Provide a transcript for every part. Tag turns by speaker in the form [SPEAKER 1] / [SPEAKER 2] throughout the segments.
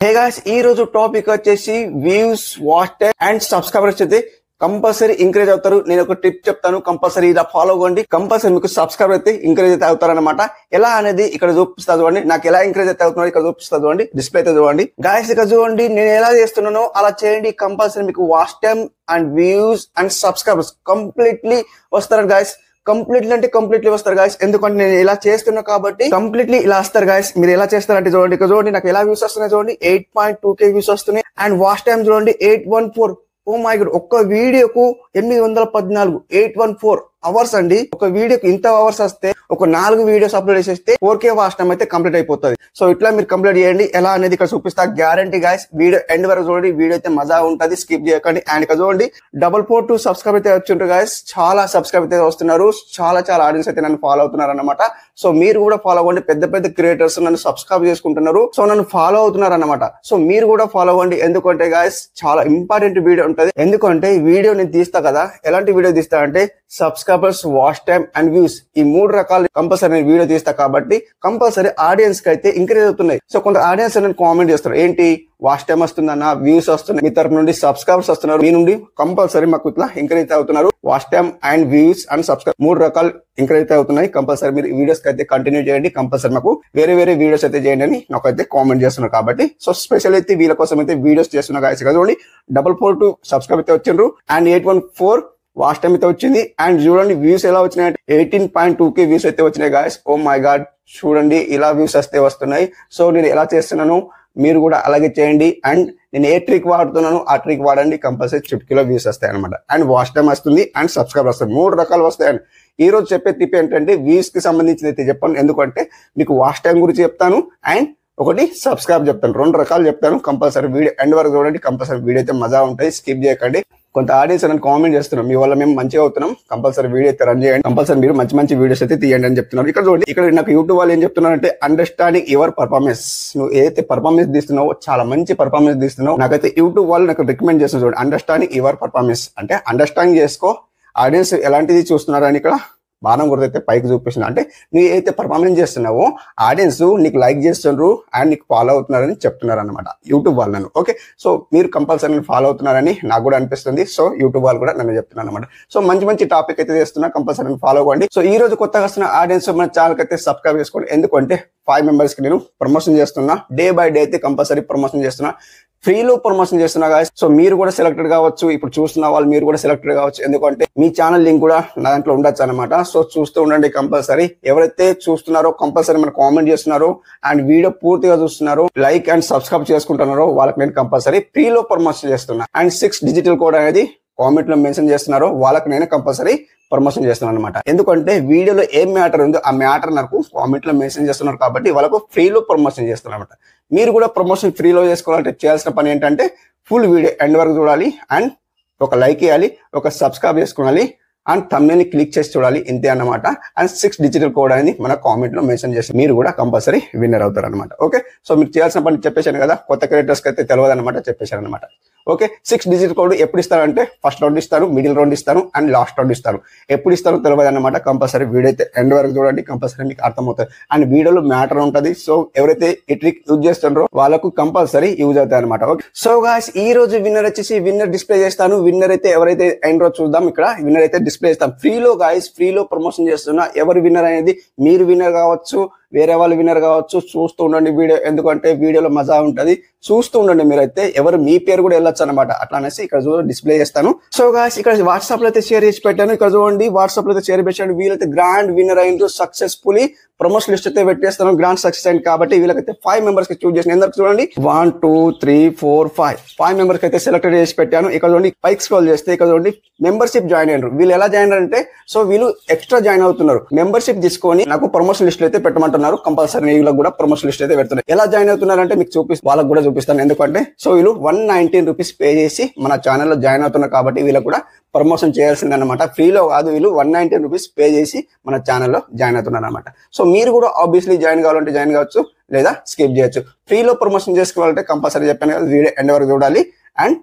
[SPEAKER 1] Hey guys, ఈ రోజు topic వచ్చేసి views, watch time and subscribers అయితే కంపల్సరీ ఇంక్రీజ్ అవుతారు. నేను ఒక టిప్ చెప్తాను, కంపల్సరీ ఇలా ఫాలో అవ్వండి. కంపల్సరీ మీకు సబ్స్క్రైబర్ అయితే ఇంక్రీజ్ అయితే అవుతారు అనమాట. ఎలా అనేది ఇక్కడ చూపిస్తా చూడండి. నాకు ఎలా ఇంక్రీజ్ అయితే అవుతున్నారు ఇక్కడ చూపిస్తా చూడండి. డిస్ప్లే అయితే చూడండి గాయ్స్. ఇక్కడ చూడండి నేను ఎలా చేస్తున్నానో అలా చేయండి. కంపల్సరీ మీకు watch time and views and subscribers completely వస్తారు గాయ్స్. కంప్లీట్లీ వస్తారు గాయస్. ఎందుకంటే నేను ఇలా చేస్తున్నా కాబట్టి కంప్లీట్లీ ఇలా వస్తారు గాయస్. మీరు ఎలా చేస్తారంటే చూడండి, ఇక్కడ చూడండి నాకు ఎలా వ్యూస్ వస్తున్నాయి చూడండి. 8.2K వ్యూస్ వస్తున్నాయి అండ్ వాచ్ టైం చూడండి 814. ఓ మై గాడ్, ఒక్క వీడియోకు 814 814 అవర్స్ అండి. ఒక వీడియోకి ఇంత అవర్స్ వస్తే ఒక 4 వీడియోస్ అప్లోడ్ చేసేస్తే 4K వాచ్ టైం అయితే కంప్లీట్ అయిపోతుంది. సో ఇట్లా మీరు కంప్లీట్ చేయండి. ఎలా అనేది ఇక్కడ చూపిస్తా గ్యారంటీ గాయస్. వీడియో ఎండ్ వరకు చూడండి. వీడియో అయితే మజా ఉంటుంది, స్కిప్ చేయకండి. అండ్ ఇక్కడ చూడండి 442 సబ్స్క్రైబ్ అయితే వచ్చింటారు గాయస్. చాలా సబ్స్క్రైబ్ అయితే వస్తున్నారు. చాలా ఆడియన్స్ అయితే నన్ను ఫాలో అవుతున్నారు అనమాట. సో మీరు కూడా ఫాలో అవ్వండి. పెద్ద క్రియేటర్స్ నన్ను సబ్స్క్రైబ్ చేసుకుంటున్నారు. సో నన్ను ఫాలో అవుతున్నారు అనమాట. సో మీరు కూడా ఫాలో అవ్వండి. ఎందుకంటే గాయస్ చాలా ఇంపార్టెంట్ వీడియో ఉంటది. ఎందుకంటే ఈ వీడియో నేను తీస్తా కదా, ఎలాంటి వీడియో తీస్తా అంటే subscribers, watch time and views, ఈ 3 రకాలు కంపల్సరీ నేను వీడియో తీస్తా కాబట్టి కంపల్సరీ ఆడియన్స్ కి అయితే ఇంక్రీజ్ అవుతున్నాయి. సో కొంత ఆడియన్స్ నేను కామెంట్ చేస్తారు, ఏంటి వాచ్ టైం వస్తుందన్న, వ్యూస్ వస్తున్నాయి, మీ తరపు నుండి సబ్స్క్రైబర్స్ వస్తున్నారు, మీ నుండి కంపల్సరీ మాకు ఇట్లా ఇంక్రీజ్ అవుతున్నారు. Watch time and views and subscribe 3 రకాలు ఇంక్రీజ్ అవుతున్నాయి. కంపల్సరీ మీరు వీడియోస్ అయితే కంటిన్యూ చేయండి. కంపల్సరీ మాకు వేరే వీడియోస్ అయితే చేయండి అని నాకైతే కామెంట్ చేస్తున్నారు కాబట్టి సో స్పెషల్ అయితే వీళ్ళ కోసం అయితే వీడియోస్ చేస్తున్నా గాయస్. చూడండి 442 సబ్స్క్రైబ్ అయితే వచ్చిండ్రు అండ్ 814 వాచ్ టైం అయితే వచ్చింది. అండ్ చూడండి వ్యూస్ ఎలా వచ్చినాయి, 18.2K వ్యూస్ అయితే వచ్చినాయి గాయస్. ఓ మై గాడ్, చూడండి ఇలా వ్యూస్ వస్తే వస్తున్నాయి. సో నేను ఎలా చేస్తున్నాను మీరు కూడా అలాగే చేయండి. అండ్ నేను ఏ ట్రిక్ వాడుతున్నాను ఆ ట్రిక్ వాడండి. కంపల్సరీ చిటికలో వ్యూస్ వస్తాయి అనమాట. అండ్ వాచ్ టైం వస్తుంది అండ్ సబ్స్క్రైబ్ వస్తుంది. 3 రకాలు వస్తాయండి. ఈ రోజు చెప్పే టిప్ ఏంటంటే వ్యూస్ కి సంబంధించి అయితే చెప్పాను. ఎందుకంటే మీకు వాచ్ టైం గురించి చెప్తాను అండ్ ఒకటి సబ్స్క్రైబ్ చెప్తాను. 2 రకాలు చెప్తాను. కంపల్సరీ వీడియో ఎండ్ వరకు చూడండి. కంపల్సరీ వీడియో అయితే మజా ఉంటుంది, స్కిప్ చేయకండి. కొంత ఆడియన్స్ అని కామెంట్ చేస్తున్నాం, మీ వల్ల మేము మంచిగా అవుతున్నాం, కంపల్సరీ వీడియో అయితే రన్ చేయండి. కంపల్సరీ మీరు మంచి వీడియోస్ అయితే తీయండి అని చెప్తున్నారు. ఇక్కడ చూడండి, ఇక్కడ నాకు యూట్యూబ్ వాళ్ళు ఏం చెప్తున్నారు అంటే అండర్స్టాండింగ్ యువర్ పర్ఫార్మెన్స్. నువ్వు ఏదైతే పర్ఫార్మెన్స్ తీస్తున్నావో చాలా మంచి పర్ఫార్మెన్స్ తీస్తున్నావు. నాకైతే యూట్యూబ్ వాళ్ళు నాకు రికమెండ్ చేస్తున్నారు. చూడండి అండర్స్టాండింగ్ యువర్ పర్ఫార్మెన్స్ అంటే అండర్స్టాండింగ్ చేసుకో, ఆడియన్స్ ఎలాంటిది చూస్తున్నారు అని ఇక్కడ బాణం గుర్తైతే పైకి చూపిస్తున్నా. అంటే నువ్వు ఏదైతే పర్ఫార్మెన్స్ చేస్తున్నావో ఆడియన్స్ నీకు లైక్ చేస్తున్నారు అండ్ నీకు ఫాలో అవుతున్నారని చెప్తున్నారు అనమాట యూట్యూబ్ వాళ్ళు నన్ను. ఓకే, సో మీరు కంపల్సరీ ఫాలో అవుతున్నారని నాకు కూడా అనిపిస్తుంది. సో యూట్యూబ్ వాళ్ళు కూడా నన్ను చెప్తున్నారు అనమాట. సో మంచి టాపిక్ అయితే చేస్తున్నా, కంపల్సరీ ఫాలో అవ్వండి. సో ఈ రోజు కొత్తగా వస్తున్న ఆడియన్స్ మన ఛానల్ అయితే సబ్స్క్రైబ్ చేసుకోండి. ఎందుకంటే 5 మెంబర్స్ కి నేను ప్రమోషన్ చేస్తున్నా. డే బై డే అయితే కంపల్సరీ ప్రమోషన్ చేస్తున్నా, ఫ్రీలో ప్రమోషన్ చేస్తున్నా గాయస్. సో మీరు కూడా సెలెక్టెడ్ కావచ్చు. ఇప్పుడు చూస్తున్న వాళ్ళు మీరు కూడా సెలెక్టెడ్ కావచ్చు. ఎందుకంటే మీ ఛానల్ లింక్ కూడా నా దాంట్లో ఉండొచ్చు అనమాట. సో చూస్తూ ఉండండి. కంపల్సరీ ఎవరైతే చూస్తున్నారో కంపల్సరీ మన కామెంట్ చేస్తున్నారో అండ్ వీడియో పూర్తిగా చూస్తున్నారో లైక్ అండ్ సబ్స్క్రైబ్ చేసుకుంటున్నారో వాళ్ళకి నేను కంపల్సరీ ఫ్రీలో ప్రమోషన్ చేస్తున్నా. అండ్ 6 డిజిటల్ కోడ్ అనేది కామెంట్ లో మెన్షన్ చేస్తున్నారో వాళ్ళకి నేను కంపల్సరీ ప్రమోషన్ చేస్తున్నాను అనమాట. ఎందుకంటే వీడియోలో ఏం మ్యాటర్ ఉందో ఆ మ్యాటర్ నాకు కామెంట్ లో మెన్షన్ చేస్తున్నారు కాబట్టి వాళ్ళకు ఫ్రీలో ప్రమోషన్ చేస్తున్నారు అనమాట. మీరు కూడా ప్రమోషన్ ఫ్రీలో చేసుకోవాలంటే చేయాల్సిన పని ఏంటంటే ఫుల్ వీడియో ఎండ్ వరకు చూడాలి అండ్ ఒక లైక్ ఇవ్వాలి, ఒక సబ్స్క్రైబ్ చేసుకోవాలి అండ్ థంబ్నెయిల్ ని క్లిక్ చేసి చూడాలి. ఇంతే అన్నమాట. అండ్ 6 డిజిటల్ కోడ్ అనేది మన కామెంట్ లో మెన్షన్ చేసి మీరు కూడా కంపల్సరీ విన్నర్ అవుతారు అనమాట. ఓకే, సో మీరు చేయాల్సిన పని చెప్పేశాను కదా, కొత్త క్రియేటర్స్ కి అయితే తెలియదు అనమాట, చెప్పేశాను అనమాట. ఓకే, 6 డిజిట్ కోడ్ ఎప్పుడు ఇస్తారంటే ఫస్ట్ రౌండ్ ఇస్తాను, మిడిల్ రౌండ్ ఇస్తాను అండ్ లాస్ట్ రౌండ్ ఇస్తాను. ఎప్పుడు ఇస్తారో తెలియదు అనమాట. కంపల్సరీ వీడియో అయితే ఎండ్ వరకు చూడండి. కంపల్సరీ మీకు అర్థమవుతుంది అండ్ వీడియోలో మ్యాటర్ ఉంటుంది. సో ఎవరైతే ఈ ట్రిక్ యూజ్ చేస్తున్నారో వాళ్ళకు కంపల్సరీ యూజ్ అవుతాయి అనమాట. ఓకే, సో గాయ్స్ ఈ రోజు విన్నర్ వచ్చేసి విన్నర్ డిస్ప్లే చేస్తాను. విన్నర్ అయితే ఎవరైతే ఎండ్ రోజు చూద్దాం. ఇక్కడ విన్నర్ అయితే డిస్ప్లే చేస్తాం. ఫ్రీలో గాయ్స్, ఫ్రీలో ప్రమోషన్ చేస్తున్నా. ఎవరు విన్నర్ అనేది మీరు విన్నర్ కావచ్చు, వేరే వాళ్ళు విన్నర్ కావచ్చు. చూస్తూ ఉండండి వీడియో, ఎందుకంటే వీడియోలో మజా ఉంటది. చూస్తూ ఉండండి. మీరైతే ఎవరు మీ పేరు కూడా వెళ్ళొచ్చు అనమాట. అట్లా అనేసి ఇక్కడ చూడండి డిస్ప్లే చేస్తాను. సో గాయ్స్ ఇక్కడ వాట్సాప్ లో అయితే షేర్ చేసి పెట్టాను. ఇక్కడ చూడండి వాట్సాప్ లో అయితే షేర్ పెట్టాను. వీళ్ళైతే గ్రాండ్ విన్నర్ అయింది. సక్సెస్ఫుల్లీ ప్రమోషన్ లిస్ట్ అయితే పెట్టేస్తాను. గ్రాండ్ సక్సెస్ అయింది కాబట్టి వీళ్ళకైతే 5 మెంబర్స్ కి చూస్ చేసిన. ఎందుకు చూడండి 1 2 3 4 5 మెంబర్స్ కి అయితే సెలెక్టెడ్ చేసి పెట్టాను. ఇక్కడ చూడండి పైకి స్క్రోల్ చేస్తే ఇక్కడ చూడండి మెంబర్షిప్ జాయిన్ అయ్యారు. వీళ్ళు ఎలా జాయిన్ అంటే సో వీళ్ళు ఎక్స్ట్రా జాయిన్ అవుతున్నారు. మెంబర్షిప్ తీసుకొని నాకు ప్రమోషన్ లిస్ట్ అయితే పెట్టమంటున్నారు. కంపల్సరీ వీళ్ళకి కూడా ప్రమోషన్ లిస్ట్ అయితే పెడుతున్నారు. ఎలా జాయిన్ అవుతున్నారు అంటే మీకు వాళ్ళకి కూడా చూపిస్తాను. ఎందుకంటే సో వీళ్ళు 119 రూపీస్ పే చేసి మన ఛానల్లో జాయిన్ అవుతున్నారు కాబట్టి వీళ్ళకి కూడా ప్రమోషన్ చేయాల్సింది అనమాట. ఫ్రీలో కాదు, వీళ్ళు 119 రూపీస్ పే చేసి మన ఛానల్లో జాయిన్ అవుతున్నారు అనమాట. సో మీరు కూడా ఆబ్వియస్లీ జాయిన్ కావాలంటే జాయిన్ కావచ్చు, లేదా స్కిప్ చేయొచ్చు. ఫ్రీలో ప్రమోషన్ చేసుకోవాలంటే కంపల్సరీ చెప్పాను కదా, వీడియో ఎండ్ వరకు చూడాలి అండ్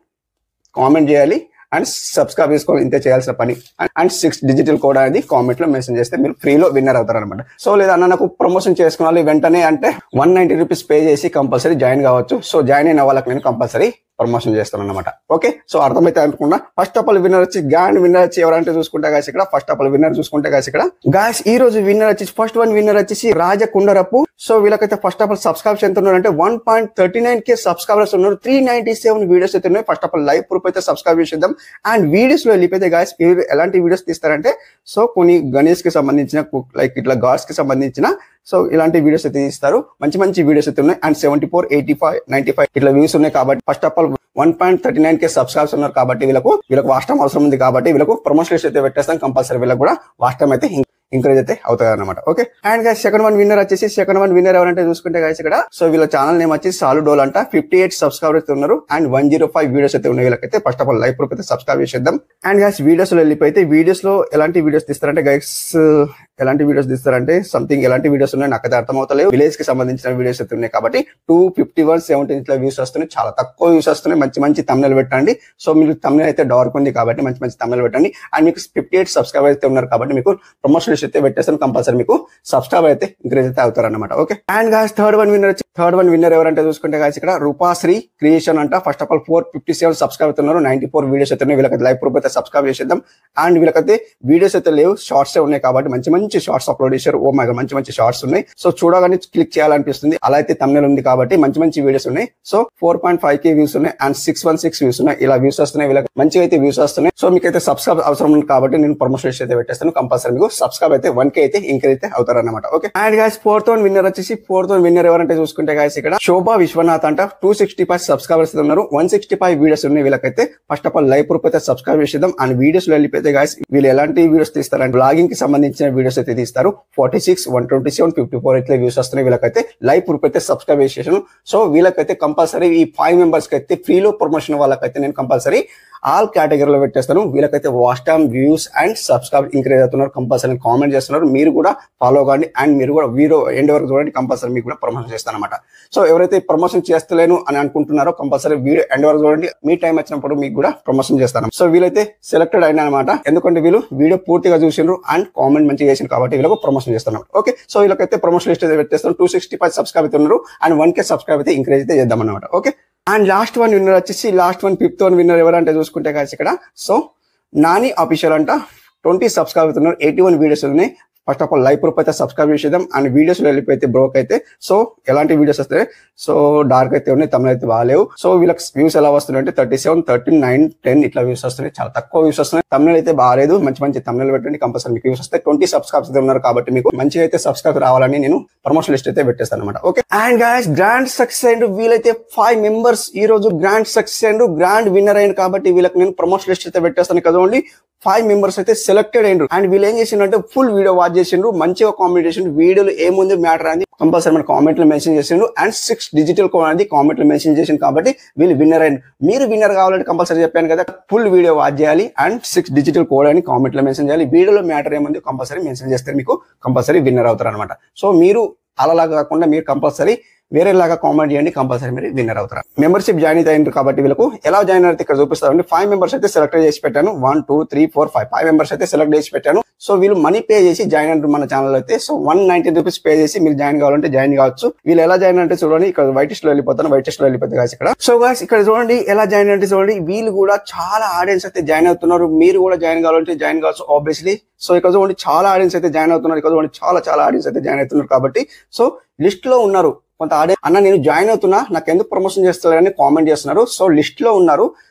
[SPEAKER 1] కామెంట్ చేయాలి అండ్ సబ్స్క్రైబ్ చేసుకోవాలి, ఇంతే చేయాల్సిన పని. అండ్ 6 డిజిటల్ కోడ్ అనేది కామెంట్ లో మెన్షన్ చేస్తే మీరు ఫ్రీలో విన్నర్ అవుతారు అనమాట. సో లేదా అన్న నాకు ప్రమోషన్ చేసుకోవాలి వెంటనే అంటే 190 రూపీస్ పే చేసి కంపల్సరీ జాయిన్ కావచ్చు. సో జాయిన్ అయిన వాళ్ళకి నేను కంపల్సరీ ప్రమోషన్ చేస్తాను అనమాట. ఓకే, సో అర్థమైతే అనుకున్నా. ఫస్ట్ ఆఫ్ ఆల్ విన్నర్ వచ్చి గ్రాండ్ విన్నర్ వచ్చి ఎవరంటే చూసుకుంటే గాయస్ ఇక్కడ ఫస్ట్ ఆఫ్ ఆల్ విన్నర్ చూసుకుంటే గాయస్ ఇక్కడ గాయస్ ఈ రోజు విన్నర్ వచ్చి ఫస్ట్ వన్ విన్నర్ వచ్చేసి రాజకుండరపు. సో వీళ్ళకైతే ఫస్ట్ ఆఫ్ ఆల్ సబ్స్క్రైబ్స్ ఎంత ఉన్నారంటే 1.39K సబ్స్క్రైబర్స్ ఉన్నారు. 397 వీడియోస్ అయితే ఉన్నాయి. First of all live proof అయితే సబ్స్క్రైబ్ చేసేద్దాం. అండ్ వీడియోస్ లో వెళ్ళిపోతే గాయస్ మీరు ఎలాంటి వీడియోస్ తీస్తారంటే సో కొన్ని గణేష్ కి సంబంధించిన లైక్ ఇట్లా గాడ్స్ కి సంబంధించిన సో ఇలాంటి వీడియోస్ అయితే తీస్తారు. మంచి మంచి వీడియోస్ అయితే ఉన్నాయి. అండ్ 74, 85, 95 ఇట్లా వ్యూస్ ఉన్నాయి. కాబట్టి first of all 1.39K subscribes ఉన్నారు. కాబట్టి వీళ్ళకు వాచ్ టైం అవసరం ఉంది. కాబట్టి వీళ్ళకు ప్రమోషన్ అయితే పెట్టేస్తాం. కంపల్సరీ వీళ్ళకి కూడా వాచ్ టైం అయితే ఎంకరేజ్ అయితే అవుతుంది అనమాట. Okay, and guys second one winner వచ్చేసి సెకండ్ వన్ విన్నర్ ఎవరంటే చూసుకుంటే గైస్ ఇక్కడ సో వీళ్ళ ఛానల్ నేమ్ వచ్చి సాలుడోల్ అంట. 58 సబ్స్క్రైబర్స్ అయితే ఉన్నారు. అండ్ 105 వీడియోస్ అయితే ఉన్నాయి. వీళ్ళకైతే first of all live proof అయితే సబ్స్క్రైబ్ చేసేద్దాం. అండ్ గైస్ వీడియోస్ లో వెళ్ళిపోతే వీడియోస్ లో ఎలాంటి వీడియోస్ తీస్తారంటే గైస్ ఎలాంటి వీడియోస్ తీస్తారంటే సంథింగ్ ఎలాంటి వీడియోస్ ఉన్నాయి నాకైతే అర్థం అవుతలేవు. విలేజ్ కి సంబంధించిన వీడియోస్ అయితే ఉన్నాయి. కాబట్టి 251, 17 వ్యూస్ వస్తున్నాయి. చాలా తక్కువ వ్యూస్ వస్తున్నాయి. మంచి మంచి తమ్నెల్ పెట్టండి. సో మీకు తమ్నెల్ అయితే డార్క్ ఉంది కాబట్టి మంచి మంచి తమ్నెల్ పెట్టండి. అండ్ మీకు 58 సబ్స్క్రైబర్ అయితే ఉన్నారు. కాబట్టి మీకు ప్రమోషన్ అయితే పెట్టేస్తాను. కంపల్సరీ మీకు సబ్స్క్రైబర్ అయితే ఇంక్రీజ్ అయితే అవుతారు అనమాట. Okay, and guys third one winner ఎవరంటే చూసుకుంటే గాయస్ ఇక్కడ రూపాశ్రీ క్రియేషన్ అంట. ఫస్ట్ ఆఫ్ ఆల్ 457 సబ్స్క్రైబ్ అవుతున్నారు. 94 వీడియోస్ అయితే ఉన్నాయి. వీళ్ళకి లైవ్ ప్రూఫ్ అయితే సబ్స్క్రైబ్ చేసేద్దాం. అండ్ వీళ్ళకైతే వీడియోస్ అయితే లేవు, షార్ట్స్ ఉన్నాయి. కాబట్టి మంచి మంచి షార్ట్స్ అప్లోడ్ చేశారు. ఓ మై గాడ్, మంచి మంచి షార్ట్స్ ఉన్నాయి. సో చూడగానే క్లిక్ చేయాలనిపిస్తుంది. అలా అయితే తమ్నెల్ ఉంది కాబట్టి మంచి మంచి వీడియోస్ ఉన్నాయి. సో 4.5K వ్యూస్ ఉన్నాయి. అండ్ 616 వ్యూస్ ఉన్నాయి. ఇలా వ్యూస్ వస్తున్నాయి. వీళ్ళకి మంచిగా అయితే వ్యూస్ వస్తున్నాయి. సో మీకైతే సబ్స్క్రైబ్ అవసరం ఉంది కాబట్టి నేను ప్రమోషన్ అయితే పెట్టేస్తాను. కంపల్సరీ మీకు సబ్స్క్రైబ్ అయితే 1K అయితే ఇంక్రీజ్ అయితే అవుతారు అనమాట. Okay, and guys fourth one winner ఎవరంటే చూసుకుంటే గాయస్ ఇక్కడ శోభా విశ్వనాథ్ అంట. 265 సబ్స్క్రైబర్స్ ఉన్నారు. 165 వీడియోస్ ఉన్నాయి. వీళ్ళకైతే first of all live proof అయితే సబ్స్క్రైబ్ చేసేద్దాం. అండ్ వీడియోస్ లో వెళ్ళిపోతే గాయస్ వీళ్ళు ఎలాంటి వీడియోస్ తీస్తారంటే బ్లాగింగ్ కి సంబంధించిన వీడియోస్ అయితే తీస్తారు. 46, 127, 54 ఇట్లా వ్యూస్ వస్తున్నాయి. వీళ్ళకైతే లైవ్ ప్రూఫ్ అయితే సబ్స్క్రైబ్ చేసేసాను. సో వీళ్ళకైతే కంపల్సరీ ఈ 5 మెంబర్స్ కి అయితే ఫ్రీలో ప్రమోషన్ వాళ్ళకైతే నేను కంపల్సరీ ఆల్ కేటగిరీలో పెట్టేస్తాను. వీళ్ళకైతే watch time, views and subscribe increase అవుతున్నారు. కంపల్సరీ కామెంట్ చేస్తున్నారు. మీరు కూడా ఫాలో కాండి. అండ్ మీరు కూడా వీడియో ఎండ్ వరకు చూడండి. కంపల్సరీ మీకు కూడా ప్రమోషన్ చేస్తాను అనమాట. సో ఎవరైతే ప్రమోషన్ చేస్తలేను అని అనుకుంటున్నారో కంపల్సరీ వీడియో ఎండ్ వరకు చూడండి. మీ టైం వచ్చినప్పుడు మీకు కూడా ప్రమోషన్ చేస్తాను. సో వీళ్ళైతే సెలెక్టెడ్ అయినా అనమాట. ఎందుకంటే వీళ్ళు వీడియో పూర్తిగా చూసిండ్రు అండ్ కామెంట్ మంచిగా చేసిండ్రు కాబట్టి వీళ్ళకు ప్రమోషన్ చేస్తాను. ఓకే, సో వీళ్ళకైతే ప్రమోషన్ లిస్ట్ అయితే పెట్టేస్తాను. 265 సబ్స్క్రైబ్ అయితే ఉన్నారు. అండ్ 1K సబ్స్క్రైబ్ అయితే ఇంక్రీజ్ అయితే చేద్దాం అనమాట. Okay, and last one winner వచ్చేసి ఫిఫ్త్ వన్ విన్నర్ ఎవరంటే చూసుకుంటే కాదు ఇక్కడ సో నాని ఆఫీషియల్ అంట. 20 సబ్స్క్రైబ్ అవుతున్నారు. 81 వీడియోస్ ఉన్నాయి. First of all live proof అయితే సబ్స్క్రైబ్ చేసేద్దాం. అండ్ వీడియోస్ లో వెళ్ళిపోతే బ్రోక్ అయితే సో ఎలాంటి వీడియోస్ వస్తాయి సో డార్క్ అయితే ఉన్నాయి. తమిళ అయితే బాగాలేవు. సో వీళ్ళకి వ్యూస్ ఎలా వస్తున్నాయి అంటే 37, 13, 9, 10 ఇట్లా వ్యూస్ వస్తున్నాయి. చాలా తక్కువ వ్యూస్ వస్తున్నాయి. తమిళ అయితే బాగాలేదు. మంచి మంచి తమిళ పెట్టండి. కంపల్సరీ మీకు వ్యూస్ వస్తాయి. 20 సబ్స్క్రైబ్స్ అయితే ఉన్నారు కాబట్టి మీకు మంచిగా అయితే సబ్స్క్రైబ్ రావాలని నేను ప్రమోషన్ లిస్ట్ అయితే పెట్టేస్తాను అనమాట. Okay, and guys grand success and వీళ్ళైతే 5 మెంబర్స్ ఈ రోజు grand success and grand winner అయిన కాబట్టి వీళ్ళకి నేను ప్రమోషన్ లిస్ట్ అయితే పెట్టేస్తాను. కదా ఓన్లీ 5 మెంబర్స్ అయితే సెలెక్టెడ్ అయ్యారు. అండ్ వీళ్ళు ఏం చేసిండ్రు ఫుల్ వీడియో వాచ్ చేసిండ్రు. మంచిగా కామెంట్ చేసిండ్రు. వీడియోలో ఏముంది మ్యాటర్ అనేది కంపల్సరీ మన కామెంట్ లో మెన్షన్ చేసిండ్రు. అండ్ 6 డిజిటల్ కోడ్ అనేది కామెంట్ లో మెన్షన్ చేసింది కాబట్టి వీళ్ళు విన్నర్ అయ్యారు. మీరు విన్నర్ కావాలంటే కంపల్సరీ చెప్పాను కదా ఫుల్ వీడియో వాచ్ చేయాలి. అండ్ 6 డిజిటల్ కోడ్ అని కామెంట్ లో మెన్షన్ చేయాలి. వీడియోలో మ్యాటర్ ఏముంది కంపల్సరీ మెన్షన్ చేస్తే మీకు కంపల్సరీ విన్నర్ అవుతారు అనమాట. సో మీరు అలాగా కాకుండా మీరు కంపల్సరీ వేరేలాగా కామెంట్ చేయండి. కంపల్సరీ మీరు విన్నర్ అవుతారు. మెంబర్షిప్ జాయిన్ అయితే కాబట్టి వీళ్ళకు ఎలా జాయిన్ అయితే ఇక్కడ చూపిస్తారండి. 5 మెంబర్స్ అయితే సెలెక్ట్ చేసి పెట్టాను. 1, 2, 3, 4, 5 మెంబర్స్ అయితే సెలెక్ట్ చేసి పెట్టాను. సో వీళ్ళు మనీ పే చేసి జాయిన్ అంటారు మన ఛానల్ అయితే. సో 190 రూపీస్ పే చేసి మీరు జాయిన్ కావాలంటే జాయిన్ కావచ్చు. వీళ్ళు ఎలా జాయిన్ అంటే చూడండి. ఇక్కడ వైట్ లిస్ట్ లో వెళ్ళిపోతాను. వైట్ లిస్ట్ లో వెళ్ళిపోతుంది గాయస్ ఇక్కడ. సో గాయస్ ఇక్కడ చూడండి ఎలా జాయిన్ అంటే చూడండి. వీళ్ళు కూడా చాలా ఆడియన్స్ అయితే జాయిన్ అవుతున్నారు. మీరు కూడా జాయిన్ కావాలంటే జాయిన్ కావచ్చు ఆబ్వియస్లీ. సో ఇక్కడ చూడండి చాలా ఆడియన్స్ అయితే జాయిన్ అవుతున్నారు. ఇక్కడ చూడండి చాలా ఆడియన్స్ అయితే జాయిన్ అవుతున్నారు. కాబట్టి సో లిస్ట్ లో ఉన్నారు. కొంత ఆడియన్స్ అన్న నేను జాయిన్ అవుతున్నా నాకు ఎందుకు ప్రమోషన్ చేస్తారని కామెంట్ చేస్తున్నారు. సో లిస్ట్ లో ఉన్నారు.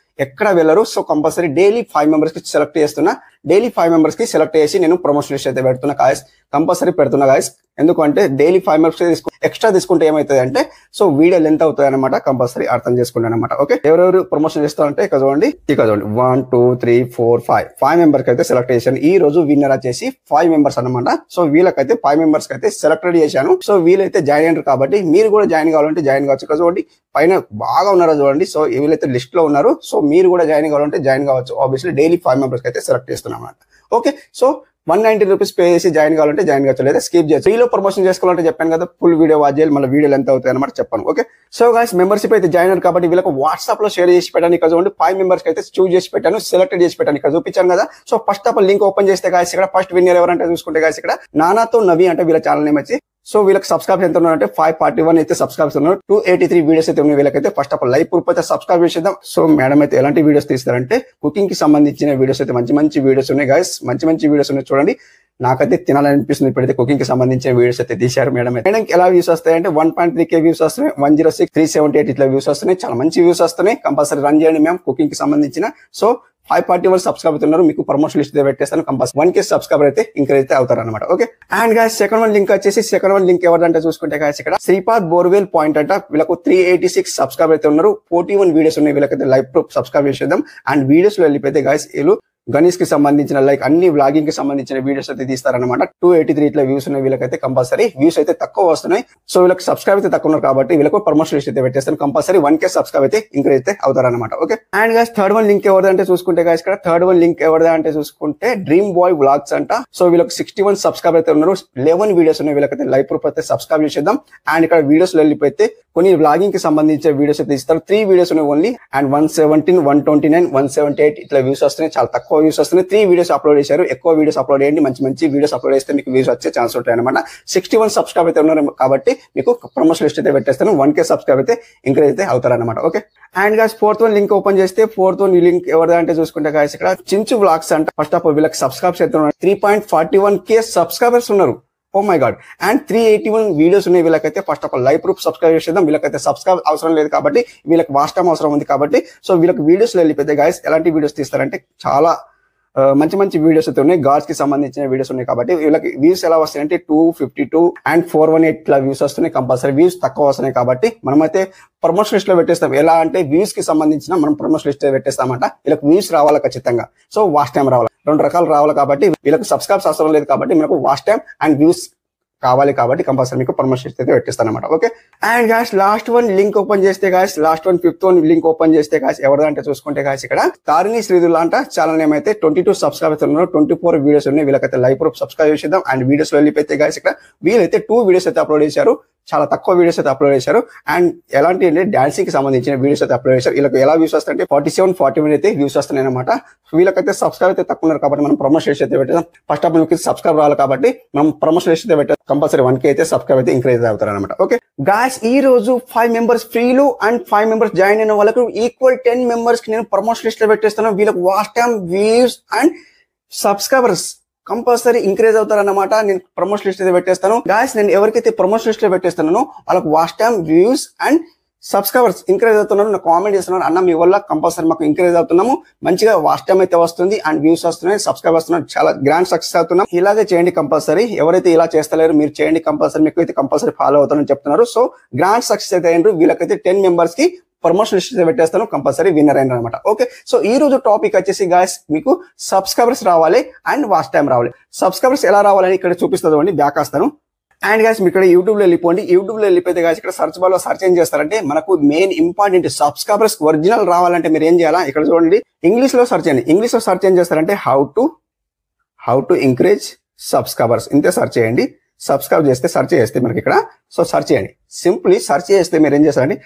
[SPEAKER 1] ఎక్కడ వెళ్ళరు. సో కంపల్సరీ డైలీ 5 మెంబర్స్ కి సెలెక్ట్ చేస్తున్నా. డైలీ 5 మెంబర్స్ కి సెలెక్ట్ చేసి నేను ప్రమోషన్ లిస్ట్ అయితే పెడుతున్నా గాయస్. కంపల్సరీ పెడుతున్నా గాయస్. ఎందుకంటే డైలీ 5 మెంబర్స్ ఎక్స్ట్రా తీసుకుంటే ఏమవుతుంది అంటే సో వీడియో లెంత్ అవుతుంది అనమాట. కంపల్సరీ అర్థం చేసుకుంటాను అనమాట. ఓకే, ఎవరెవరు ప్రమోషన్ చేస్తారంటే ఇక్కడ చూడండి 1, 2, 3, 4, 5 మెంబర్స్ అయితే సెలెక్ట్ చేశాను. ఈ రోజు విన్నర్ వచ్చేసి 5 మెంబర్స్ అనమాట. సో వీళ్ళకైతే 5 మెంబర్స్ అయితే సెలెక్టెడ్ చేశాను. సో వీళ్ళైతే జాయిన్ అయ్యారు కాబట్టి మీరు కూడా జాయిన్ కావాలంటే జాయిన్ కావచ్చు. ఇక్కడ చూడండి పైన బాగా ఉన్నారో చూడండి. సో వీళ్ళైతే లిస్ట్ లో ఉన్నారు. సో మీరు కూడా జాయిన్ కావాలంటే జాయిన్ కావచ్చు. ఆబ్వియస్లీ డైలీ 5 మెంబర్స్ అయితే సెలెక్ట్ చేస్తున్నాం అన్నమాట. ఓకే, సో 190 రూపీస్ పే చేసి జాయిన్ కావాలంటే జాయిన్ కావచ్చు, లేదా స్కిప్ చేయొచ్చు. ఫ్రీలో ప్రమోషన్ చేసుకోవాలంటే చెప్పాను కదా, ఫుల్ వీడియో వాచ్ చేయాలి, మళ్ళీ వీడియోలు ఎంత అవుతాయి అనమాట చెప్పాను. ఓకే, సో గైస్ మెంబర్షిప్ అయితే జాయిన్ అయ్యారు కాబట్టి వీళ్ళకి వాట్సాప్ లో షేర్ చేసి పెట్టాను. ఇక్కడ చూడండి 5 మెంబర్స్ అయితే చూస్ చేసి పెట్టాను, సెలెక్ట్ చేసి పెట్టాను, ఇక్కడ చూపించాను కదా. So first of all link open చేస్తే గాయస్ ఇక్కడ ఫస్ట్ విన్నర్ ఎవరంటే చూసుకుంటే గాయస్ ఇక్కడ నానాతో నవి అంటే వీళ్ళ ఛానల్ నేమ్ వచ్చి. సో వీళ్ళకి సబ్స్క్రైబ్ ఎంత ఉన్నారంటే 541 అయితే సబ్స్క్రైబ్స్ ఉన్నారు, 283 వీడియోస్ అయితే ఉన్నాయి వీళ్ళకైతే. First of all like proof అయితే సబ్స్క్రైబ్ చేసేద్దాం. సో మేడం అయితే ఎలాంటి వీడియోస్ తీస్తారంటే కుకింగ్ కి సంబంధించిన వీడియోస్ అయితే మంచి వీడియోస్ ఉన్నాయి గాయస్, మంచి వీడియోస్ ఉన్నాయి చూడండి. నాకైతే తినాలనిపిస్తుంది, ఇప్పుడైతే కుకింగ్ కి సంబంధించిన వీడియోస్ అయితే తీశారు మేడం. మేడంకి ఎలా వ్యూస్ వస్తాయంటే 1.3K వ్యూస్ వస్తున్నాయి, 106, 378 ఇట్లా వ్యూస్ వస్తున్నాయి, చాలా మంచి వ్యూస్ వస్తున్నాయి. కంపల్సరీ రన్ చేయండి మ్యామ్ కుకింగ్ కి సంబంధించిన. సో 541 సబ్స్క్రైబర్ ఉన్నారు, మీకు ప్రమోషన్ లిస్ట్ పెట్టేస్తాను. కంపల్సరీ 1K సబ్స్క్రైబర్ అయితే ఇంక్రీజ్ అయితే అవుతారు అనమాట. Okay, and guys second one link వచ్చేసి సెకండ్ వన్ లింక్ ఎవరంటే చూసుకుంటే గాయస్ ఇక్కడ శ్రీపాద్ బోర్వెల్ పాయింట్ అంట. వీళ్ళకు 386 సబ్స్క్రైబర్ అయితే ఉన్నారు, 41 వీడియోస్ ఉన్నాయి వీళ్ళకైతే. లైవ్ ప్రూఫ్ సబ్స్క్రైబ్ చేసేద్దాం. అండ్ వీడియోస్ లో వెళ్ళిపోతే గాయస్ వీళ్ళు గణేష్ కి సంబంధించిన లైక్ అన్ని వ్లాగింగ్ కి సంబంధించిన వీడియోస్ అయితే తీస్తారనమాట. 283 ఇట్లా వ్యూస్ ఉన్నాయి వీళ్ళకైతే. కంపల్సరీ వ్యూస్ అయితే తక్కువ వస్తున్నాయి, సో వీళ్ళకి సబ్స్క్రైబ్ అయితే తక్కువ ఉన్నారు కాబట్టి వీళ్ళకు ప్రమోషన్ లిస్ట్ అయితే పెట్టేస్తాను. కంపల్సరీ 1K సబ్స్క్రైబ్ అయితే ఇంక్రీజ్ అయితే అవుతారనమాట. Okay, and guys third one link ఎవరిదంటే చూసుకుంటే గాయస్ ఇక్కడ థర్డ్ వన్ లింక్ ఎవరిదా అంటే చూసుకుంటే డ్రీమ్ బాయ్ వ్లాగ్స్ అంట. సో వీళ్ళకి 61 సబ్స్క్రైబ్ అయితే ఉన్నారు, 11 వీడియోస్ ఉన్నాయి వీళ్ళకైతే. లైవ్ ప్రూఫ్ అయితే సబ్స్క్రైబ్ చేసేద్దాం. అండ్ ఇక్కడ వీడియోస్ లో వెళ్ళిపోతే కొన్ని వ్లాగింగ్ కి సంబంధించిన వీడియోస్ అయితే ఇస్తారు. 3 వీడియోస్ ఉన్నాయి ఓన్లీ. అండ్ 117, 129, 178 ఇట్లా వ్యూస్ వస్తున్నాయి, చాలా తక్కువ వ్యూస్ వస్తున్నాయి. 3 వీడియోస్ అప్లోడ్ చేశారు, ఎక్కువ వీడియోస్ అప్లోడ్ చేయండి, మంచి వీడియోస్ అప్లోడ్ చేస్తే మీకు వ్యూస్ వచ్చే ఛాన్స్ ఉంటాయి అనమాట. 61 సబ్స్క్రైబ్ అయితే ఉన్నారు కాబట్టి మీకు ప్రమోషన్ లిస్ట్ అయితే పెట్టేస్తాను. 1K సబ్స్క్రైబ్ అయితే ఇంక్రీజ్ అయితే అవుతారనమాట. Okay, and guys fourth one link open చేస్తే ఫోర్త్ వన్ లింక్ ఎవరిదా అంటే చూసుకుంటే గాయస్ ఇక్కడ చించు వ్లాగ్స్ అంట. ఫస్ట్ ఆఫ్ ఆల్ వీళ్ళకి సబ్స్క్రైబ్స్ అయితే ఉన్నారు, 3.41K సబ్స్క్రైబర్స్ ఉన్నారు. Oh my god, and 381 videos ఉన్నాయి వీళ్ళకైతే. First of all live proof subscribe చేసేద్దాం. వీళ్ళకైతే సబ్స్క్రైబ్ అవసరం లేదు కాబట్టి వీళ్ళకి వాచ్ టైం అవసరం ఉంది కాబట్టి. సో వీళ్ళకి వీడియోస్ లో వెళ్ళిపోతే గాయస్ ఎలాంటి వీడియోస్ తీస్తారంటే చాలా మంచి వీడియోస్ అయితే ఉన్నాయి, గాడ్స్ కి సంబంధించిన వీడియోస్ ఉన్నాయి కాబట్టి వీళ్ళకి వ్యూస్ ఎలా వస్తాయంటే 252 అండ్ 418 ఇట్లా వ్యూస్ వస్తున్నాయి. కంపల్సరీ వ్యూస్ తక్కువ వస్తున్నాయి కాబట్టి మనమైతే ప్రమోషన్ లిస్ట్ లో పెట్టేస్తాం. ఎలా అంటే వ్యూస్ కి సంబంధించిన మనం ప్రమోషన్ లిస్ట్ పెట్టేస్తామంట. వీళ్ళకి వ్యూస్ రావాలి ఖచ్చితంగా, సో వాచ్ టైం రావాలి, 2 రకాలు రావాలి కాబట్టి వీళ్ళకి సబ్స్క్రైబ్స్ అవసరం లేదు కాబట్టి మనకు వాచ్ టైం అండ్ వ్యూస్ కావాలి కాబట్టి కంపల్సరీ మీకు ప్రమోషన్ అయితే పెట్టిస్తాను అనమాట. Okay, and guys last one link open చేస్తే guys last one fifth one link open చేస్తే గాయస్ ఎవరిదంటే చూసుకుంటే గాయస్ ఇక్కడ తారిణి శ్రీధుల అంట ఛానల్ నేమ్ అయితే. 22 సబ్స్క్రైబర్స్ ఉన్నారు, 24 వీడియోస్ ఉన్నాయి వీళ్ళకైతే. లైవ్ ప్రూఫ్ సబ్స్క్రైబ్ చేద్దాం. అండ్ వీడియోస్ లో వెళ్ళిపోతే గాయస్ ఇక్కడ వీళ్ళైతే 2 వీడియోస్ అయితే అప్లోడ్ చేశారు, చాలా తక్కువ వీడియోస్ అయితే అప్లోడ్ చేశారు. అండ్ ఎలాంటి అంటే డాన్సింగ్ కి సంబంధించిన వీడియోస్ అయితే అప్లోడ్ చేశారు. వీళ్ళకి ఎలా వ్యూస్ వస్తాయంటే 47, 41 అయితే వ్యూస్ వస్తున్నాయి అనమాట. వీళ్ళకైతే సబ్స్క్రైబ్ అయితే తక్కువ ఉన్నారు కాబట్టి మనం ప్రమోషన్ లిస్ట్ అయితే పెట్టాం. ఫస్ట్ ఆఫ్ మీకు సబ్స్క్రైబ్ రావాలి కాబట్టి మనం ప్రమోషన్ లిస్ట్ అయితే పెట్టాం. కంపల్సరీ 1K అయితే సబ్స్క్రైబ్ అయితే ఇంక్రీజ్ అవుతారు అనమాట. ఓకే గాయస్, ఈ రోజు 5 మెంబర్స్ ఫ్రీలు అండ్ 5 మెంబర్స్ జాయిన్ అయిన వాళ్ళకు ఈక్వల్ 10 మెంబర్స్ కి నేను ప్రమోషన్ లిస్ట్ లో పెట్టేస్తాను. వీళ్ళకి watch time, views and subscribers compulsory increase అవుతారన్నమాట. నేను ప్రమోషన్ లిస్ట్ అయితే పెట్టేస్తాను గాయస్. నేను ఎవరికైతే ప్రమోషన్ లిస్ట్ లో పెట్టేస్తానో వాళ్ళకి watch time, views and subscribers increase అవుతున్నారు. నాకు కామెంట్ చేస్తున్నారు, అన్న మీ వల్ల కంపల్సరీ మాకు ఇంక్రీజ్ అవుతున్నాము, మంచిగా వాచ్ టైం అయితే వస్తుంది అండ్ వ్యూస్ వస్తున్నాయి, సబ్స్క్రైబర్స్ వస్తున్నారు, చాలా గ్రాండ్ సక్సెస్ అవుతున్నాం. ఇలాగే చేయండి కంపల్సరీ. ఎవరైతే ఇలా చేస్తలేరు మీరు చేయండి కంపల్సరీ, మీకు అయితే కంపల్సరీ ఫాలో అవుతారని చెప్తున్నారు. సో గ్రాండ్ సక్సెస్ అయితే అయ్యారు. వీళ్ళకైతే 10 మెంబర్స్ కి ప్రమోషన్ లిస్ట్ పెట్టేస్తాను, కంపల్సరీ విన్నర్ అయిన అనమాట. ఓకే, సో ఈ రోజు టాపిక్ వచ్చేసి గాయస్ మీకు సబ్స్క్రైబర్స్ రావాలి అండ్ వాచ్ టైం రావాలి. సబ్స్క్రైబర్స్ ఎలా రావాలని ఇక్కడ చూపిస్తుంది, బ్యాక్ వస్తాను. అండ్ గాయస్ మీరు ఇక్కడ యూట్యూబ్ లో వెళ్ళిపోండి. యూట్యూబ్ లో వెళ్ళిపోతే గాయస్ ఇక్కడ సర్చ్ బార్ లో సర్చ్ ఏం చేస్తారంటే మనకు మెయిన్ ఇంపార్టెంట్ సబ్స్క్రైబర్స్ ఒరిజినల్ రావాలంటే మీరు ఏం చేయాలా, ఇక్కడ చూడండి ఇంగ్లీష్ లో సర్చ్ చేయండి. ఇంగ్లీష్ లో సర్చ్ ఏం చేస్తారంటే హౌ టు ఇంక్రీజ్ సబ్స్క్రైబర్స్ ఇంతే సర్చ్ చేయండి. సబ్స్క్రైబ్ చేస్తే సర్చ్ చేస్తే మనకి ఇక్కడ సో సర్చ్ చేయండి. సింప్లీ సర్చ్ చేస్తే మీరు ఏం చేస్తారంటే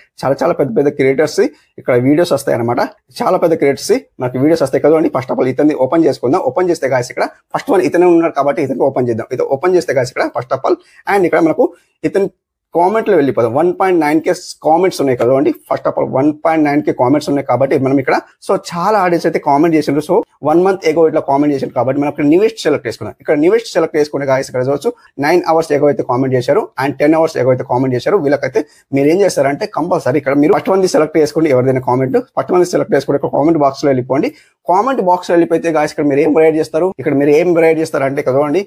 [SPEAKER 1] చాలా పెద్ద క్రియేటర్స్ ఇక్కడ వీడియోస్ వస్తాయి అనమాట. చాలా పెద్ద క్రియేటర్స్ మనకి వీడియోస్ వస్తాయి కదండి. ఫస్ట్ ఆఫ్ ఆల్ ఇతన్ని ఓపెన్ చేసుకుందాం. ఓపెన్ చేస్తే గాయస్ ఇక్కడ ఫస్ట్ వన్ ఇతనే ఉన్నారు కాబట్టి ఇతనికి ఓపెన్ చేద్దాం. ఇది ఓపెన్ చేస్తే గాయస్ ఇక్కడ ఫస్ట్ ఆఫ్ ఆల్ అండ్ ఇక్కడ మనకు ఇతని కామెంట్ లో వెళ్ళిపోదాం. 1.9K కామెంట్స్ ఉన్నాయి కదండి. First of all 1.9K comments ఉన్నాయి కాబట్టి మనం ఇక్కడ సో చాలా ఆడియన్స్ అయితే కామెంట్ చేసిండ్రు. సో 1 month ఎగో ఇట్లా కామెంట్ చేసిండ్రు కాబట్టి మనం ఇక్కడ న్యూయెస్ట్ సెలెక్ట్ చేసుకున్నాం. ఇక్కడ న్యూయెస్ట్ సెలెక్ట్ చేసుకునే గాయస్ ఇక్కడ చూడొచ్చు 9 hours ఎగో అయితే కామెంట్ చేశారు అండ్ 10 hours ఎగో అయితే కామెంట్ చేశారు. వీళ్ళకైతే మీరు ఏం చేస్తారంటే కంపల్సరీ ఇక్కడ మీరు ఫస్ట్ మంది సెలెక్ట్ చేసుకోండి. ఎవరిదైనా కామెంట్ ఫస్ట్ మంది సెలెక్ట్ చేసుకుంటే ఇక్కడ కామెంట్ బాక్స్ లో వెళ్ళిపోండి. కామెంట్ బాక్స్ లో వెళ్ళిపోతే గాయస్ ఇక్కడ మీరు ఏం రైడ్ చేస్తారు, ఇక్కడ మీరు ఏం రైడ్ చేస్తారు అంటే కదండి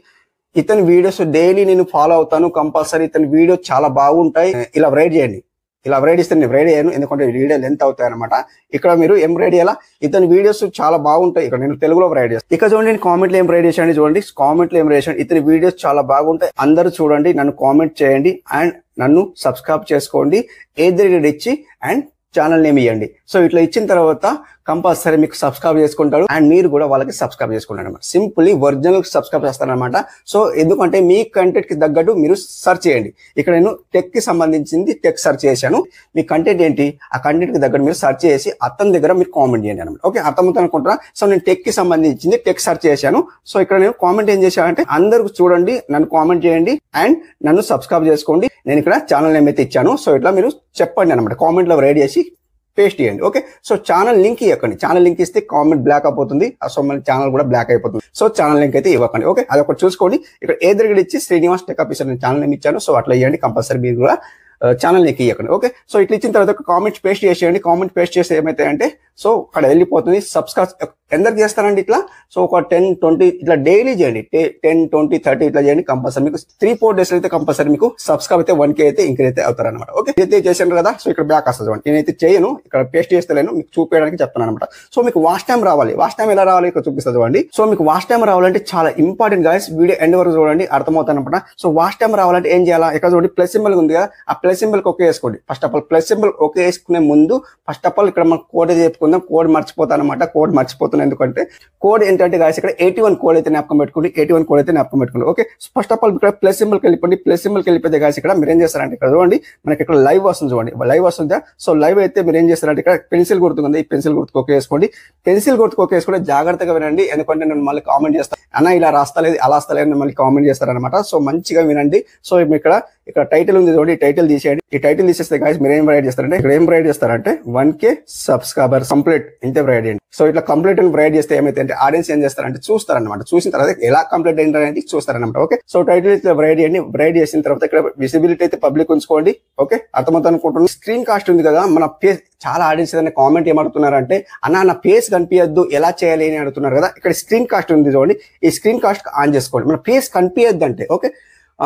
[SPEAKER 1] ఇతని వీడియోస్ డైలీ నేను ఫాలో అవుతాను, కంపల్సరీ ఇతని వీడియో చాలా బాగుంటాయి, ఇలా రైడ్ చేయండి. ఇలా రైడ్ ఇస్తే నేను రైడ్ చేయను ఎందుకంటే వీడియో లెంత్ అవుతాయి అనమాట. ఇక్కడ మీరు ఏం రైడ్ చేయాలా, ఇతని వీడియోస్ చాలా బాగుంటాయి. ఇక్కడ నేను తెలుగులో రైడ్ చేస్తాను. ఇక్కడ చూడండి నేను కామెంట్లో ఏం రైడ్ చేశాను చూడండి. కామెంట్లో ఏం రైడ్ చేశాను, ఇతని వీడియోస్ చాలా బాగుంటాయి, అందరూ చూడండి, నన్ను కామెంట్ చేయండి అండ్ నన్ను సబ్స్క్రైబ్ చేసుకోండి, ఏదైనా ఇచ్చి అండ్ ఛానల్ నేమ్ ఇవ్వండి. సో ఇట్లా ఇచ్చిన తర్వాత కంపల్సరీ మీకు సబ్స్క్రైబ్ చేసుకుంటారు అండ్ మీరు కూడా వాళ్ళకి సబ్స్క్రైబ్ చేసుకుంటారు అనమాట. సింపుల్లీ ఒరిజినల్ సబ్స్క్రైబ్ చేస్తారనమాట. సో ఎందుకంటే మీ కంటెంట్ కి తగ్గట్టు మీరు సెర్చ్ చేయండి. ఇక్కడ నేను టెక్ కి సంబంధించింది టెక్ సెర్చ్ చేశాను. మీ కంటెంట్ ఏంటి, ఆ కంటెంట్ కి తగ్గట్టు మీరు సెర్చ్ చేసి అతని దగ్గర మీరు కామెంట్ చేయండి అనమాట. ఓకే, అర్థమవుతుంది అనుకుంటారా? సో నేను టెక్ కి సంబంధించింది టెక్ సెర్చ్ చేశాను. సో ఇక్కడ నేను కామెంట్ ఏం చేశానంటే, అందరూ చూడండి, నన్ను కామెంట్ చేయండి అండ్ నన్ను సబ్స్క్రైబ్ చేసుకోండి. నేను ఇక్కడ ఛానల్ నేమ్ అయితే ఇచ్చాను. సో ఇట్లా మీరు చెప్పండి అనమాట, కామెంట్ లో రైట్ చేసి పేస్ట్ చేయండి. ఓకే, సో ఛానల్ లింక్ ఇవ్వకండి. ఛానల్ లింక్ ఇస్తే కామెంట్ బ్లాక్ అయిపోతుంది. సో మన ఛానల్ కూడా బ్లాక్ అయిపోతుంది. సో ఛానల్ లింక్ అయితే ఇవ్వకండి. ఓకే, అది ఒకటి చూసుకోండి. ఇక్కడ ఎదురుగడ ఇచ్చి శ్రీనివాస్ టెక్ ఆఫీసర్ నేను ఛానల్ నేమ్ ఇచ్చాను. సో అట్లా ఇవ్వండి, కంపల్సరీ మీరు కూడా ఛానల్ లింక్ ఇవ్వకండి. ఓకే, సో ఇట్లా ఇచ్చిన తర్వాత కామెంట్ పేస్ట్ చేసేయండి. కామెంట్ పేస్ట్ చేస్తే ఏమైతాయంటే, సో అక్కడ వెళ్ళిపోతుంది. సబ్స్క్రైబ్ ఎందరికి చేస్తారండి ఇట్లా, సో ఒక 10-20 ఇట్లా డైలీ చేయండి. 10-20-30 ఇట్లా చేయండి. కంపల్సరీ మీకు 3-4 డేస్ అయితే కంపల్సరీ మీకు సబ్స్క్రైబ్ అయితే 1K అయితే ఇంక్రీజ్ అయితే అవుతారు అనమాట. ఓకే, అయితే చేశాను కదా. సో ఇక్కడ బ్యాక్ వస్తుంది. నేనైతే చేయను, ఇక్కడ పేస్ట్ చేస్తలేను, మీకు చూపించడానికి చెప్తాను అనమాట. సో మీకు వాచ్ టైం రావాలి. వాచ్ టైం ఎలా రావాలి ఇక్కడ చూపిస్తుంది అండి. సో మీకు వాచ్ టైం రావాలంటే చాలా ఇంపార్టెంట్ గాయస్, వీడియో ఎండ్ వరకు చూడండి, అర్థమవుతాను అనమాట. సో వాచ్ టైం రావాలంటే ఏం చేయాలా, ఇక్కడ చూడండి ప్లస్ సింబల్ ఉంది కదా, ఆ ప్లస్ సింబల్ ఓకే వేసుకోండి. First of all plus symbol okay వేసుకునే ముందు ఫస్ట్ ఆఫ్ ఆల్ ఇక్కడ మనం కోడ్ చెప్పుకుందాం. కోడ్ మర్చిపోతాను అనమాట. కోడ్ మర్చిపోతున్నాను ఎందుకంటే కోడ్ ఏంటంటే గాయస్ ఇక్కడ 81 కోడ్ అయితే జ్ఞాపకం పెట్టుకోండి. 81 కోడ్ అయితే జ్ఞాపకం పెట్టుకోండి. ఓకే, ఫస్ట్ ఆఫ్ ఆల్ ఇక్కడ ప్లస్ సింబల్ కి వెళ్ళిపోండి. ప్లస్ సింబల్ కి వెళ్ళిపోతే గాయస్ ఇక్కడ మీరు ఏం చేస్తారంటే, ఇక్కడ చూడండి మనకి ఇక్కడ లైవ్ వస్తుంది. చూడండి లైవ్ వస్తుందా. సో లైవ్ అయితే మీరు ఏం చేస్తారంటే, ఇక్కడ పెన్సిల్ గుర్తుకుంది, ఈ పెన్సిల్ గుర్తుకు ఓకే వేసుకోండి. పెన్సిల్ గుర్తుకు ఓకే వేసుకుంటే జాగ్రత్తగా వినండి, ఎందుకంటే నేను మళ్ళీ కామెంట్ చేస్తాను, అన్న ఇలా రాస్తలేదు అలా రాస్తలేదు మళ్ళీ కామెంట్ చేస్తారనమాట. సో మంచిగా వినండి. సో ఇక్కడ టైటిల్ ఉంది చూడండి, ఈ టైటిల్ తీసేయండి. ఈ టైటిల్ తీసేస్తే గాయస్ మీరు ఏం రైట్ చేస్తారంటే, ఇక్కడ ఏం రైట్ చేస్తారంటే 1K సబ్స్క్రైబర్ కంప్లీట్ ఇంతే రైట్ చేయండి. సో ఇట్లా కంప్లీట్ రైట్ చేస్తే ఏమైతే అంటే ఆడియన్స్ ఏం చేస్తారంటే చూస్తారనమాట. చూసిన తర్వాత ఎలా కంప్లీట్ అయింది చూస్తారనమాట. ఓకే, సో టైటిల్ అయితే రైట్ చేయండి. రైట్ చేసిన తర్వాత ఇక్కడ విజిబిలిటీ అయితే పబ్లిక్ ఉంచుకోండి. ఓకే, అర్థమవుతుంది అనుకుంటున్నాను. స్క్రీన్ కాస్ట్ ఉంది కదా, మన ఫేస్ చాలా ఆడియన్స్ ఏదైనా కామెంట్ ఏమడుతున్నారంటే, అన్న నా ఫేస్ కనిపించద్దు ఎలా చేయాలి అని అడుగుతున్నారు కదా. ఇక్కడ స్క్రీన్ కాస్ట్ ఉంది చూడండి, ఈ స్క్రీన్ కాస్ట్ ఆన్ చేసుకోండి. మన ఫేస్ కనిపించద్దు అంటే, ఓకే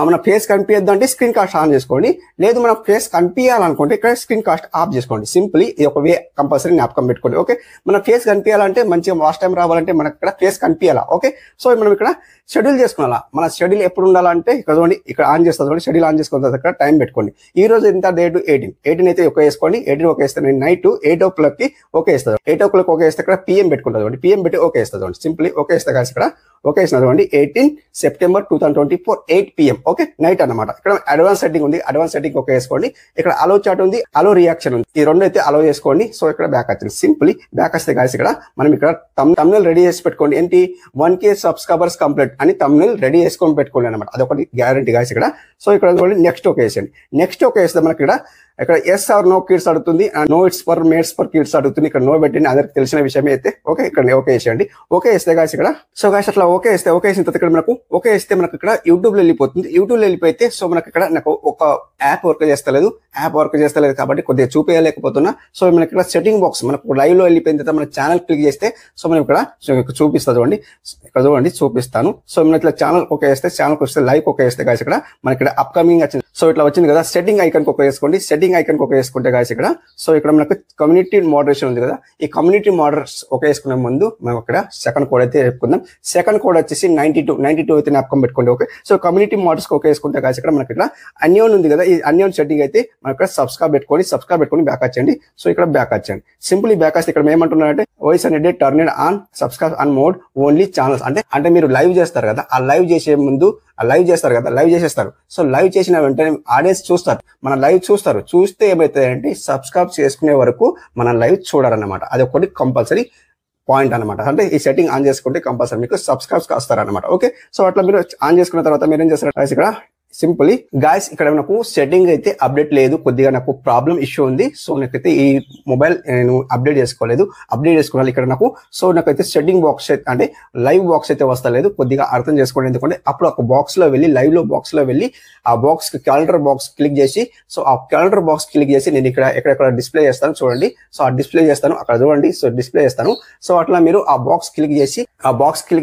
[SPEAKER 1] మన ఫేస్ కనిపించద్దు అంటే స్క్రీన్ కాస్ట్ ఆన్ చేసుకోండి. లేదు మన ఫేస్ కనిపించాలనుకుంటే ఇక్కడ స్క్రీన్ కాస్ట్ ఆఫ్ చేసుకోండి. సింప్లీ ఇది ఒక వే, కంపల్సరీ జ్ఞాపకం పెట్టుకోండి. ఓకే, మన ఫేస్ కనిపించాలంటే మంచిగా వాచ్ టైం రావాలంటే మనకి ఇక్కడ ఫేస్ కనిపించాలా. ఓకే, సో మనం ఇక్కడ షెడ్యూల్ చేసుకోవాలా. మన షెడ్యూల్ ఎప్పుడు ఉండాలంటే ఇక్కడ చూడండి, ఇక్కడ ఆన్ చేస్తుంది చూడండి, షెడ్యూల్ ఆన్ చేసుకున్న తర్వాత ఇక్కడ టైం పెట్టుకోండి. ఈ రోజు ఎంత డేట్ 18 అయితే ఓకే వేసుకోండి. 18 ఓకే వేస్తే నేను నైట్ 8 o'clock కి ఓకే వేస్తాను. 8 o'clock ఓకే వేస్తే ఇక్కడ PM పెట్టుకుంటుంది చూడండి, PM పెట్టి ఓకే వేస్తుంది చూడండి. సింప్లీ ఓకే వేస్తే కాదు ఇక్కడ ఓకే వేసిన చూడండి 18 September 2024 8 PM. ఓకే, నైట్ అనమాట. ఇక్కడ అడ్వాన్స్ సెట్టింగ్ ఉంది, అడ్వాన్స్ సెట్టింగ్ ఓకే వేసుకోండి. ఇక్కడ అలో చాట్ ఉంది, అలో రియాక్షన్ ఉంది, ఈ రెండు అయితే అలో చేసుకోండి. సో ఇక్కడ బ్యాక్ వచ్చింది. సింప్లీ బ్యాక్ వస్తే గాయస్ ఇక్కడ మనం ఇక్కడ తమ్నెల్ రెడీ చేసి పెట్టుకోండి. ఏంటి 1K సబ్స్క్రైబర్స్ కంప్లీట్ అని తమ్నెల్ రెడీ చేసుకొని పెట్టుకోండి అనమాట. అదొకటి గ్యారంటీ గాయస్ ఇక్కడ. సో ఇక్కడ నెక్స్ట్ ఓకే వేసేయండి. నెక్స్ట్ ఓకే వేస్తే మనకి ఇక్కడ ఎస్ ఆర్ నో కిడ్స్ అడుగుతుంది, no it's for made for kids అడుగుతుంది. ఇక్కడ నో పెట్టండి, అందరికి తెలిసిన విషయమే అయితే. ఓకే, ఇక్కడ ఓకే వేసేయండి. ఓకే వేస్తే గాయస్ ఇక్కడ, సో గాయస్ అట్లా ఓకే వేస్తే, ఓకే వేసిన తర్వాత ఇక్కడ మనకు ఓకే వేస్తే మనకు ఇక్కడ యూట్యూబ్ లో వెళ్ళిపోతుంది. యూట్యూబ్ లో వెళ్ళిపోతే సో మనకి ఇక్కడ నాకు ఒక యాప్ వర్క్ చేస్తలేదు కాబట్టి కొద్దిగా చూపించలేకపోతున్నా. సో మనకి ఇక్కడ సెట్టింగ్ బాక్స్ మనకు లైవ్ లో వెళ్ళిపోయిన తర్వాత మన ఛానల్ క్లిక్ చేస్తే సో మనం ఇక్కడ చూపిస్తా చూడండి, ఇక్కడ చూడండి చూపిస్తాను. సో మనం ఇట్లా ఛానల్ ఓకే వేస్తే, ఛానల్ వస్తే లైక్ ఓకే వేస్తే గాయస్ ఇక్కడ మనకి ఇక్కడ అప్కమింగ్ వచ్చింది. సో ఇట్లా వచ్చింది కదా, సెట్టింగ్ ఐకాన్ ఒక వేసుకోండి. సెట్టింగ్ ఐకాన్ ఒక వేసుకుంటే గాయస్ ఇక్కడ, సో ఇక్కడ మనకు కమ్యూనిటీ మోడరేషన్ ఉంది కదా, ఈ కమ్యూనిటీ మోడరేషన్ ఒక వేసుకునే ముందు మనం ఇక్కడ సెకండ్ కోడ్ అయితే చెప్పుకుందాం. సెకండ్ కోడ్ వచ్చేసి 92 అయితే జ్ఞాపకం పెట్టుకోండి. ఓకే, సో కమ్యూనిటీ మోడర్స్ ఒక వేసుకుంటే గాయస్ ఇక్కడ మనకి ఇక్కడ అన్యోన్ ఉంది కదా, ఈ అన్యోన్ సెట్టింగ్ అయితే మనకి ఇక్కడ సబ్స్క్రైబ్ పెట్టుకొని బ్యాక్ వచ్చండి. సో ఇక్కడ బ్యాక్ వచ్చండి. సింపుల్ బ్యాక్ వస్తే ఇక్కడ ఏమంటున్నారంటే వాయిస్ అనేది turn on subscribe on mode only channels. అంటే మీరు లైవ్ చేస్తారు కదా, ఆ లైవ్ చేసే ముందు లైవ్ చేసేస్తారు. సో లైవ్ చేసిన వెంటనే ఆడియన్స్ చూస్తారు, మన లైవ్ చూస్తే ఏమవుతాయంటే సబ్స్క్రైబ్ చేసుకునే వరకు మన లైవ్ చూడాలన్నమాట. అది ఒకటి కంపల్సరీ పాయింట్ అనమాట. అంటే ఈ సెట్టింగ్ ఆన్ చేసుకుంటే కంపల్సరీ మీకు సబ్స్క్రైబ్స్ వస్తారనమాట. ఓకే, సో అట్లా మీరు ఆన్ చేసుకున్న తర్వాత మీరు ఏం చేస్తారు ఇక్కడ సింపుల్లీ గాయస్ ఇక్కడ నాకు సెట్టింగ్ అయితే అప్డేట్ లేదు, కొద్దిగా నాకు ప్రాబ్లం ఇష్యూ ఉంది. సో నాకైతే ఈ మొబైల్ నేను అప్డేట్ చేసుకోవాలి ఇక్కడ నాకు. సో నాకైతే సెట్టింగ్ బాక్స్ అంటే లైవ్ బాక్స్ అయితే వస్తలేదు, కొద్దిగా అర్థం చేసుకోండి. ఎందుకంటే అప్పుడు ఒక బాక్స్ లో వెళ్ళి లైవ్ లో బాక్స్ లో వెళ్ళి ఆ బాక్స్ క్యాలెండర్ బాక్స్ క్లిక్ చేసి, సో ఆ క్యాలెండర్ బాక్స్ క్లిక్ చేసి నేను ఇక్కడ డిస్ప్లే చేస్తాను చూడండి. సో ఆ డిస్ప్లే చేస్తాను అక్కడ చూడండి. సో డిస్ప్లే చేస్తాను. సో అట్లా మీరు ఆ బాక్స్ క్లిక్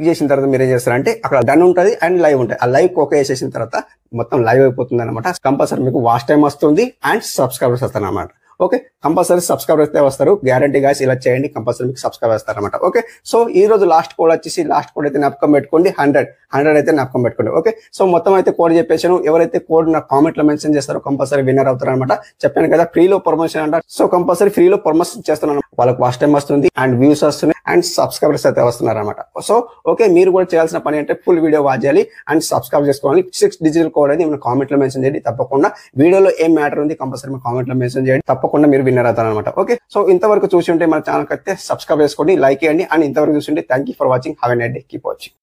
[SPEAKER 1] చేసిన తర్వాత మీరు ఏం చేస్తారంటే అక్కడ డన్ ఉంటుంది అండ్ లైవ్ ఉంటుంది. ఆ లైవ్ ఓకే చేసిన తర్వాత మొత్తం లైవ్ అయిపోతుంది అనమాట. కంపల్సరీ మీకు వాచ్ టైం వస్తుంది అండ్ సబ్స్క్రైబర్స్ వస్తాను అనమాట. ఓకే, కంపల్సరీ సబ్స్క్రైబర్ అయితే వస్తారు, గ్యారంటీ గాయస్. ఇలా చేయండి, కంపల్సరీ మీకు సబ్స్క్రైబ్ చేస్తారు అనమాట. ఓకే, సో ఈ రోజు లాస్ట్ కోడ్ వచ్చేసి, లాస్ట్ కోడ్ అయితే జ్ఞాపకం పెట్టుకోండి, 100 అయితే జ్ఞాపకం పెట్టుకోండి. ఓకే, సో మొత్తం అయితే కోడ్ చెప్పేసాను. ఎవరైతే కోడ్ నా కామెంట్ లో మెన్షన్ చేస్తారో కంపల్సరీ విన్నర్ అవుతారు అనమాట. చెప్పాను కదా ఫ్రీలో ప్రమోషన్ అంట, సో కంపల్సరీ ఫ్రీలో ప్రమోషన్ చేస్తున్నాను. వాళ్ళకి వాచ్ టైం వస్తుంది అండ్ వ్యూస్ వస్తున్నాయి అండ్ సబ్స్క్రైబర్స్ అయితే వస్తున్నారు అనమాట. సో ఓకే, మీరు కూడా చేయాల్సిన పని అంటే ఫుల్ వీడియో వాచ్ చేయాలి అండ్ సబ్స్క్రైబ్ చేసుకోవాలి. 6 డిజిటల్ కోడ్ అయితే మన కామెంట్ లో మెన్షన్ చేయండి. తప్పకుండా వీడియోలో ఏం మ్యాటర్ ఉంది కంపల్సరీ మన కామెంట్ లో మెన్షన్ చేయండి. తప్పకుండా మీరు విన్నర్ అవుతారు అనమాట. ఓకే, సో ఇంతవరకు చూసి ఉంటే మన ఛానల్ అయితే సబ్స్క్రైబ్ చేసుకోండి, లైక్ చేయండి. అండ్ ఇంతవరకు చూసి ఉంటే thank you for watching. Have a nice day, keep watching.